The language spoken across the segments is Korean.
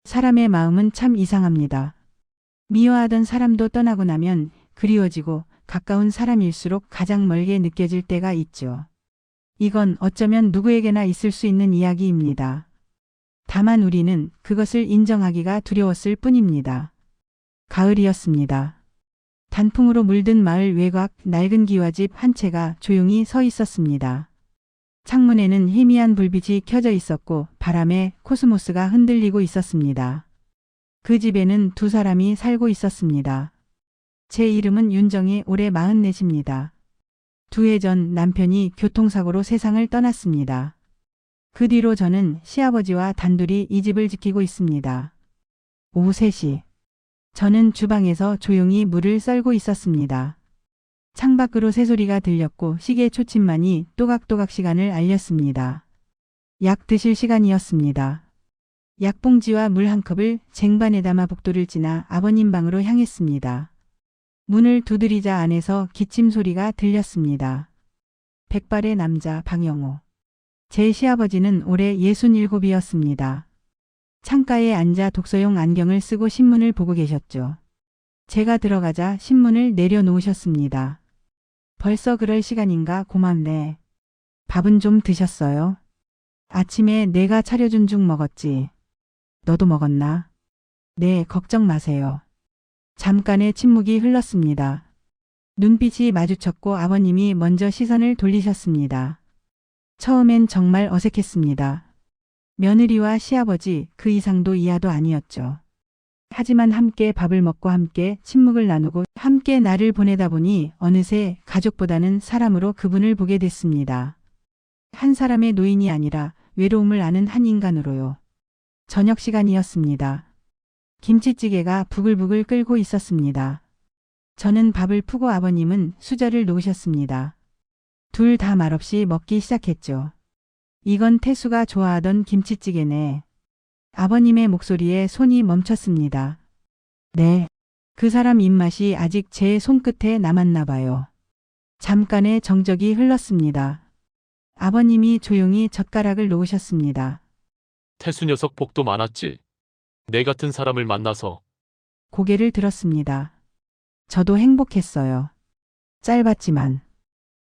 사람의 마음은 참 이상합니다. 미워하던 사람도 떠나고 나면 그리워지고 가까운 사람일수록 가장 멀게 느껴질 때가 있죠. 이건 어쩌면 누구에게나 있을 수 있는 이야기입니다. 다만 우리는 그것을 인정하기가 두려웠을 뿐입니다. 가을이었습니다. 단풍으로 물든 마을 외곽 낡은 기와집 한 채가 조용히 서 있었습니다. 창문에는 희미한 불빛이 켜져 있었고 바람에 코스모스가 흔들리고 있었습니다. 그 집에는 두 사람이 살고 있었습니다. 제 이름은 윤정이 올해 44입니다. 2해 전 남편이 교통사고로 세상을 떠났습니다. 그 뒤로 저는 시아버지와 단둘이 이 집을 지키고 있습니다. 오후 3시. 저는 주방에서 조용히 물을 썰고 있었습니다. 창밖으로 새소리가 들렸고 시계 초침만이 또각또각 시간을 알렸습니다. 약 드실 시간이었습니다. 약봉지와 물 한 컵을 쟁반에 담아 복도를 지나 아버님 방으로 향했습니다. 문을 두드리자 안에서 기침 소리가 들렸습니다. 백발의 남자 방영호. 제 시아버지는 올해 67이었습니다. 창가에 앉아 독서용 안경을 쓰고 신문을 보고 계셨죠. 제가 들어가자 신문을 내려놓으셨습니다. 벌써 그럴 시간인가 고맙네. 밥은 좀 드셨어요? 아침에 내가 차려준 죽 먹었지. 너도 먹었나? 네, 걱정 마세요. 잠깐의 침묵이 흘렀습니다. 눈빛이 마주쳤고 아버님이 먼저 시선을 돌리셨습니다. 처음엔 정말 어색했습니다. 며느리와 시아버지 그 이상도 이하도 아니었죠. 하지만 함께 밥을 먹고 함께 침묵을 나누고 함께 날을 보내다 보니 어느새 가족보다는 사람으로 그분을 보게 됐습니다. 한 사람의 노인이 아니라 외로움을 아는 한 인간으로요. 저녁 시간이었습니다. 김치찌개가 부글부글 끓고 있었습니다. 저는 밥을 푸고 아버님은 수저를 놓으셨습니다. 둘 다 말없이 먹기 시작했죠. 이건 태수가 좋아하던 김치찌개네. 아버님의 목소리에 손이 멈췄습니다. 네. 그 사람 입맛이 아직 제 손끝에 남았나 봐요. 잠깐의 정적이 흘렀습니다. 아버님이 조용히 젓가락을 놓으셨습니다. 태수 녀석 복도 많았지. 내 같은 사람을 만나서. 고개를 들었습니다. 저도 행복했어요. 짧았지만.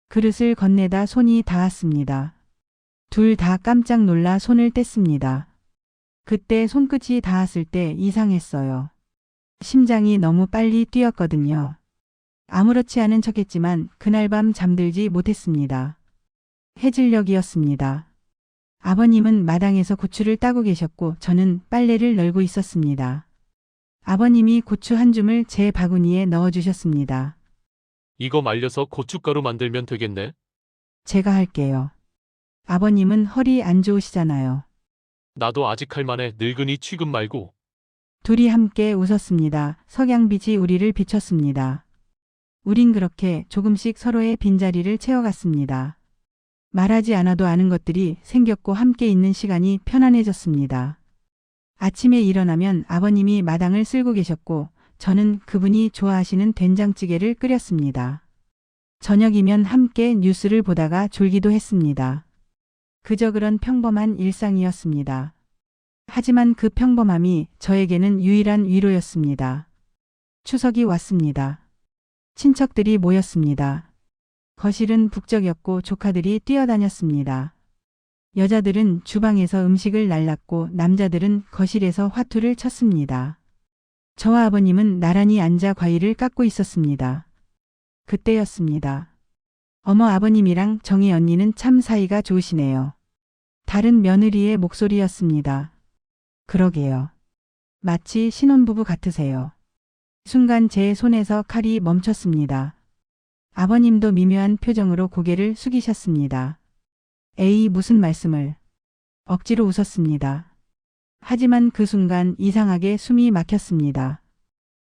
그릇을 건네다 손이 닿았습니다. 둘 다 깜짝 놀라 손을 뗐습니다. 그때 손끝이 닿았을 때 이상했어요. 심장이 너무 빨리 뛰었거든요. 아무렇지 않은 척했지만 그날 밤 잠들지 못했습니다. 해질녘이었습니다. 아버님은 마당에서 고추를 따고 계셨고 저는 빨래를 널고 있었습니다. 아버님이 고추 한 줌을 제 바구니에 넣어주셨습니다. 이거 말려서 고춧가루 만들면 되겠네. 제가 할게요. 아버님은 허리 안 좋으시잖아요. 나도 아직 할 만해. 늙은이 취급 말고. 둘이 함께 웃었습니다. 석양빛이 우리를 비췄습니다. 우린 그렇게 조금씩 서로의 빈자리를 채워갔습니다. 말하지 않아도 아는 것들이 생겼고 함께 있는 시간이 편안해졌습니다. 아침에 일어나면 아버님이 마당을 쓸고 계셨고 저는 그분이 좋아하시는 된장찌개를 끓였습니다. 저녁이면 함께 뉴스를 보다가 졸기도 했습니다. 그저 그런 평범한 일상이었습니다. 하지만 그 평범함이 저에게는 유일한 위로였습니다. 추석이 왔습니다. 친척들이 모였습니다. 거실은 북적였고 조카들이 뛰어다녔습니다. 여자들은 주방에서 음식을 날랐고 남자들은 거실에서 화투를 쳤습니다. 저와 아버님은 나란히 앉아 과일을 깎고 있었습니다. 그때였습니다. 어머, 아버님이랑 정희 언니는 참 사이가 좋으시네요. 다른 며느리의 목소리였습니다. 그러게요. 마치 신혼부부 같으세요. 순간 제 손에서 칼이 멈췄습니다. 아버님도 미묘한 표정으로 고개를 숙이셨습니다. 에이, 무슨 말씀을. 억지로 웃었습니다. 하지만 그 순간 이상하게 숨이 막혔습니다.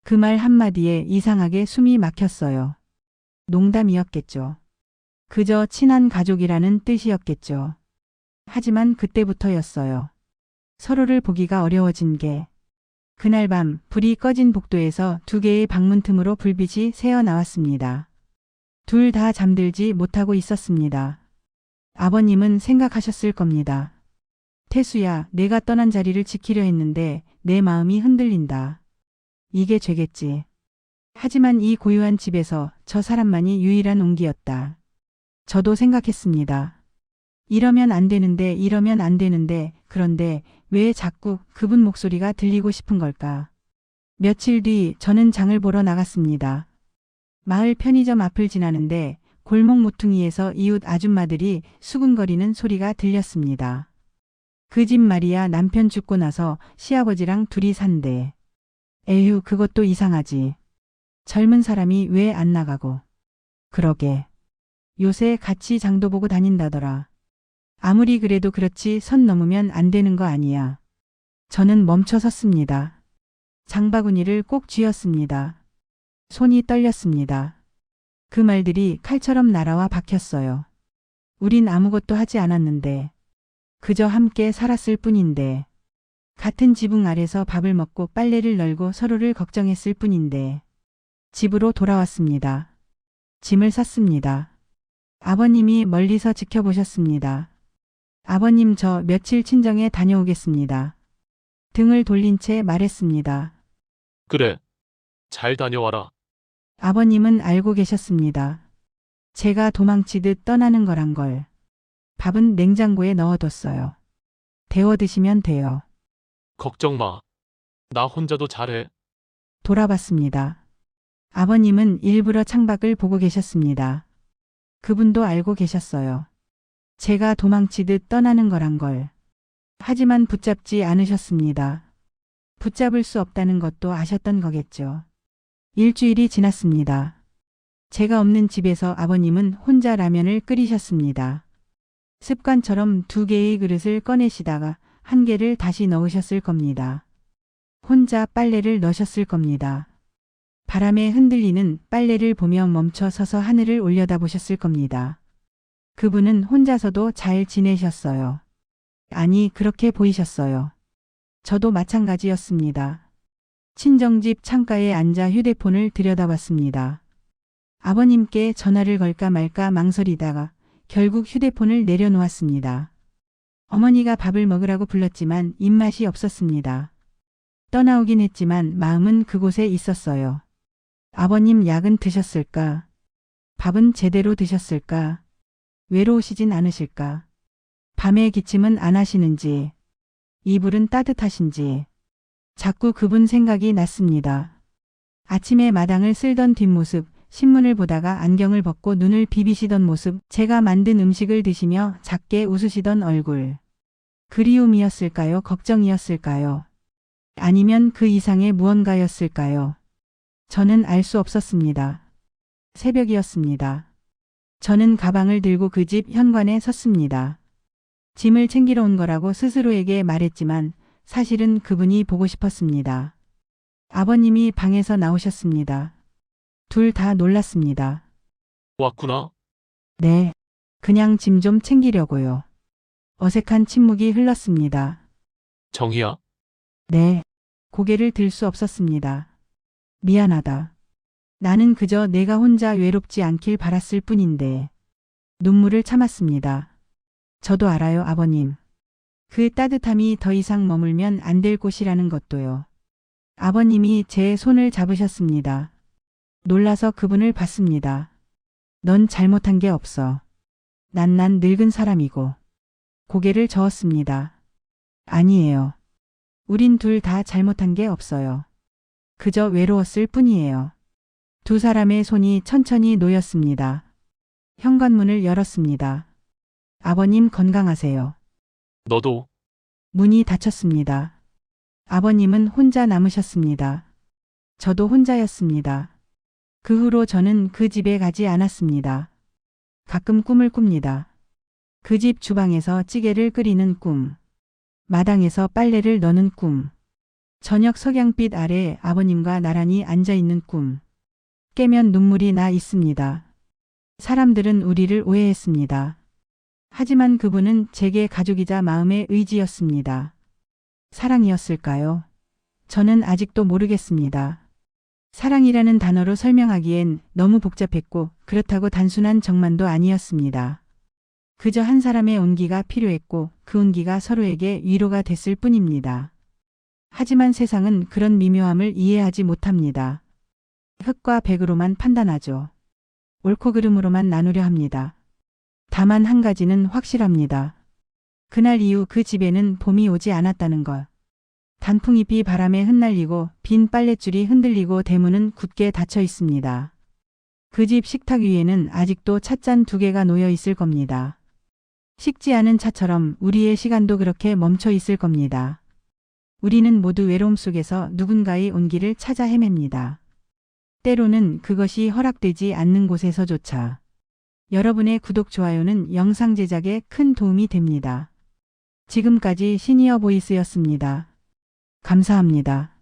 그 말 한마디에 이상하게 숨이 막혔어요. 농담이었겠죠. 그저 친한 가족이라는 뜻이었겠죠. 하지만 그때부터였어요. 서로를 보기가 어려워진 게. 그날 밤 불이 꺼진 복도에서 2개의 방문 틈으로 불빛이 새어 나왔습니다. 둘 다 잠들지 못하고 있었습니다. 아버님은 생각하셨을 겁니다. 태수야, 내가 떠난 자리를 지키려 했는데 내 마음이 흔들린다. 이게 죄겠지. 하지만 이 고요한 집에서 저 사람만이 유일한 온기였다. 저도 생각했습니다. 이러면 안 되는데, 이러면 안 되는데, 그런데 왜 자꾸 그분 목소리가 들리고 싶은 걸까? 며칠 뒤 저는 장을 보러 나갔습니다. 마을 편의점 앞을 지나는데 골목 모퉁이에서 이웃 아줌마들이 수근거리는 소리가 들렸습니다. 그 집 말이야 남편 죽고 나서 시아버지랑 둘이 산대. 에휴, 그것도 이상하지. 젊은 사람이 왜 안 나가고. 그러게. 요새 같이 장도 보고 다닌다더라. 아무리 그래도 그렇지 선 넘으면 안 되는 거 아니야. 저는 멈춰 섰습니다. 장바구니를 꼭 쥐었습니다. 손이 떨렸습니다. 그 말들이 칼처럼 날아와 박혔어요. 우린 아무것도 하지 않았는데. 그저 함께 살았을 뿐인데. 같은 지붕 아래서 밥을 먹고 빨래를 널고 서로를 걱정했을 뿐인데. 집으로 돌아왔습니다. 짐을 쌌습니다. 아버님이 멀리서 지켜보셨습니다. 아버님, 저 며칠 친정에 다녀오겠습니다. 등을 돌린 채 말했습니다. 그래. 잘 다녀와라. 아버님은 알고 계셨습니다. 제가 도망치듯 떠나는 거란 걸. 밥은 냉장고에 넣어뒀어요. 데워 드시면 돼요. 걱정 마. 나 혼자도 잘해. 돌아봤습니다. 아버님은 일부러 창밖을 보고 계셨습니다. 그분도 알고 계셨어요. 제가 도망치듯 떠나는 거란 걸. 하지만 붙잡지 않으셨습니다. 붙잡을 수 없다는 것도 아셨던 거겠죠. 일주일이 지났습니다. 제가 없는 집에서 아버님은 혼자 라면을 끓이셨습니다. 습관처럼 2개의 그릇을 꺼내시다가 1개를 다시 넣으셨을 겁니다. 혼자 빨래를 넣으셨을 겁니다. 바람에 흔들리는 빨래를 보며 멈춰 서서 하늘을 올려다보셨을 겁니다. 그분은 혼자서도 잘 지내셨어요. 아니, 그렇게 보이셨어요. 저도 마찬가지였습니다. 친정집 창가에 앉아 휴대폰을 들여다봤습니다. 아버님께 전화를 걸까 말까 망설이다가 결국 휴대폰을 내려놓았습니다. 어머니가 밥을 먹으라고 불렀지만 입맛이 없었습니다. 떠나오긴 했지만 마음은 그곳에 있었어요. 아버님, 약은 드셨을까? 밥은 제대로 드셨을까? 외로우시진 않으실까? 밤에 기침은 안 하시는지, 이불은 따뜻하신지, 자꾸 그분 생각이 났습니다. 아침에 마당을 쓸던 뒷모습, 신문을 보다가 안경을 벗고 눈을 비비시던 모습, 제가 만든 음식을 드시며 작게 웃으시던 얼굴. 그리움이었을까요? 걱정이었을까요? 아니면 그 이상의 무언가였을까요? 저는 알 수 없었습니다. 새벽이었습니다. 저는 가방을 들고 그 집 현관에 섰습니다. 짐을 챙기러 온 거라고 스스로에게 말했지만 사실은 그분이 보고 싶었습니다. 아버님이 방에서 나오셨습니다. 둘 다 놀랐습니다. 왔구나. 네, 그냥 짐 좀 챙기려고요. 어색한 침묵이 흘렀습니다. 정희야. 네, 고개를 들 수 없었습니다. 미안하다. 나는 그저 내가 혼자 외롭지 않길 바랐을 뿐인데. 눈물을 참았습니다. 저도 알아요, 아버님. 그 따뜻함이 더 이상 머물면 안 될 곳이라는 것도요. 아버님이 제 손을 잡으셨습니다. 놀라서 그분을 봤습니다. 넌 잘못한 게 없어. 난 늙은 사람이고. 고개를 저었습니다. 아니에요. 우린 둘 다 잘못한 게 없어요. 그저 외로웠을 뿐이에요. 두 사람의 손이 천천히 놓였습니다. 현관문을 열었습니다. 아버님, 건강하세요. 너도. 문이 닫혔습니다. 아버님은 혼자 남으셨습니다. 저도 혼자였습니다. 그 후로 저는 그 집에 가지 않았습니다. 가끔 꿈을 꿉니다. 그 집 주방에서 찌개를 끓이는 꿈. 마당에서 빨래를 넣는 꿈. 저녁 석양빛 아래 아버님과 나란히 앉아있는 꿈. 깨면 눈물이 나 있습니다. 사람들은 우리를 오해했습니다. 하지만 그분은 제게 가족이자 마음의 의지였습니다. 사랑이었을까요? 저는 아직도 모르겠습니다. 사랑이라는 단어로 설명하기엔 너무 복잡했고 그렇다고 단순한 정만도 아니었습니다. 그저 한 사람의 온기가 필요했고 그 온기가 서로에게 위로가 됐을 뿐입니다. 하지만 세상은 그런 미묘함을 이해하지 못합니다. 흙과 백으로만 판단하죠. 옳고 그름으로만 나누려 합니다. 다만 한 가지는 확실합니다. 그날 이후 그 집에는 봄이 오지 않았다는 것. 단풍잎이 바람에 흩날리고 빈 빨랫줄이 흔들리고 대문은 굳게 닫혀 있습니다. 그 집 식탁 위에는 아직도 찻잔 2개가 놓여 있을 겁니다. 식지 않은 차처럼 우리의 시간도 그렇게 멈춰 있을 겁니다. 우리는 모두 외로움 속에서 누군가의 온기를 찾아 헤맵니다. 때로는 그것이 허락되지 않는 곳에서조차. 여러분의 구독, 좋아요는 영상 제작에 큰 도움이 됩니다. 지금까지 시니어 보이스였습니다. 감사합니다.